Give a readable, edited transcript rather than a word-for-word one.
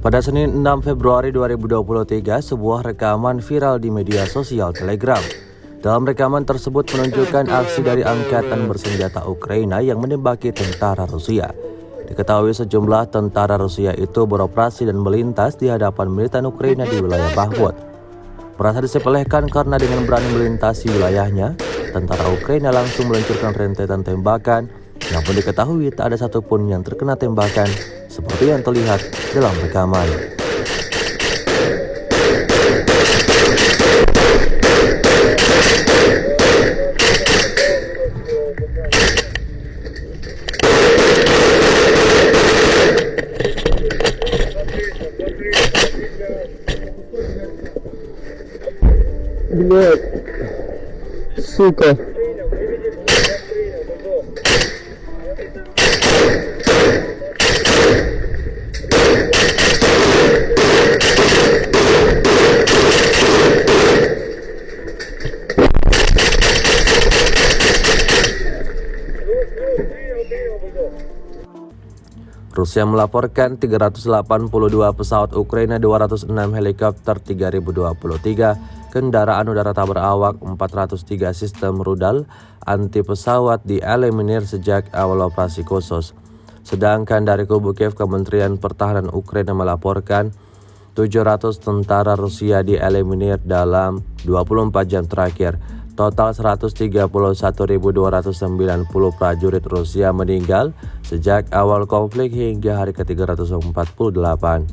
Pada Senin 6 Februari 2023, sebuah rekaman viral di media sosial Telegram. Dalam rekaman tersebut menunjukkan aksi dari angkatan bersenjata Ukraina yang menembaki tentara Rusia. Diketahui sejumlah tentara Rusia itu beroperasi dan melintas di hadapan militan Ukraina di wilayah Bakhmut. Merasa disepelekan karena dengan berani melintasi wilayahnya, tentara Ukraina langsung meluncurkan rentetan tembakan. Namun diketahui tak ada satupun yang terkena tembakan seperti yang terlihat dalam rekaman. Блядь, сука. Rusia melaporkan 382 pesawat Ukraina, 206 helikopter, 3023 kendaraan udara tak berawak, 403 sistem rudal anti pesawat dieliminir sejak awal operasi khusus. Sedangkan dari kubu Kiev, Kementerian Pertahanan Ukraina melaporkan 700 tentara Rusia dieliminir dalam 24 jam terakhir. Total 131.290 prajurit Rusia meninggal sejak awal konflik hingga hari ke-348.